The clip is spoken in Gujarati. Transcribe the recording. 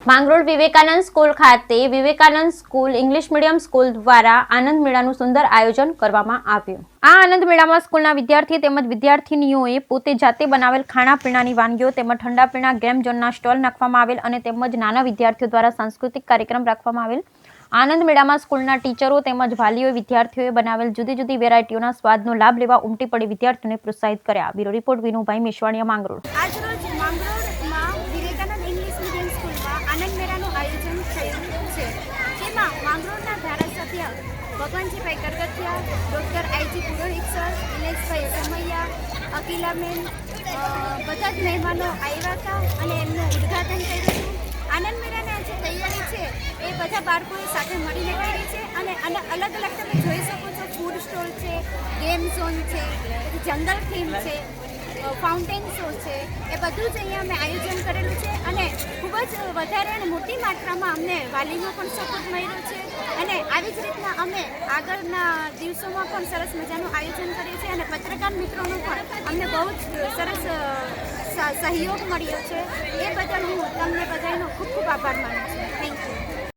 માંગરોળ વિવેકાનંદ સ્કૂલ ખાતે Vivekananda school English medium school દ્વારા આનંદ મેળાનું સુંદર આયોજન કરવામાં આવ્યું। આ આનંદ મેળામાં સ્કૂલના વિદ્યાર્થી તેમજ વિદ્યાર્થીનીઓએ પોતે જાતે બનાવેલ ખાણાપીણાની વાનગીઓ તેમજ ઠંડા પીણા ગેમ ઝોનના સ્ટોલ નાખવામાં આવેલ અને તેમજ નાના વિદ્યાર્થીઓ દ્વારા સાંસ્કૃતિક કાર્યક્રમ રાખવામાં આવેલ। આનંદ મેળામાં સ્કૂલના ટીચરો તેમજ વાલીઓએ વિદ્યાર્થીઓએ બનાવેલ જુદી જુદી વેરાયટીઓના સ્વાદનો લાભ લેવા ઉમટી પડી વિદ્યાર્થીઓને પ્રોત્સાહિત કર્યા। Bureau report Vinubhai Meshwaniya, Mangrol. આજરોજ માંગરોળમાં વિવેકાનંદ ઇંગ્લિશ મીડિયમ સ્કૂલમાં આનંદ મેળાનું આયોજન થયું છે, જેમાં માંગરોળના ધારાસભ્ય ભગવાનજીભાઈ કરગથિયા, ડૉક્ટર આઈજી પુરોહિત સર, દિનેશભાઈ સમૈયા, અકિલાબેન બધા જ મહેમાનો આવ્યા હતા અને એમનું ઉદ્ઘાટન કર્યું હતું। આનંદ મેળાની જે તૈયારી છે એ બધા બાળકોએ સાથે મળીને કરી છે અને અલગ અલગ તમે જોઈ શકો છો, ફૂડ સ્ટોલ છે, ગેમ ઝોન છે, પછી જંગલ થીમ છે, ફાઉન્ટેન શો છે, એ બધું જ અહીંયા અમે આયોજન કરેલું છે અને ખૂબ જ વધારે અને મોટી માત્રામાં અમને વાલીનો પણ સપોર્ટ મળ્યો છે અને આવી જ રીતના અમે આગળના દિવસોમાં પણ સરસ મજાનું આયોજન કરીએ છીએ અને પત્રકાર મિત્રોનો પણ અમને બહુ જ સરસ સહયોગ મળ્યો છે। એ બદલ હું તમને બધાનો ખૂબ ખૂબ આભાર માનું છું। Thank you.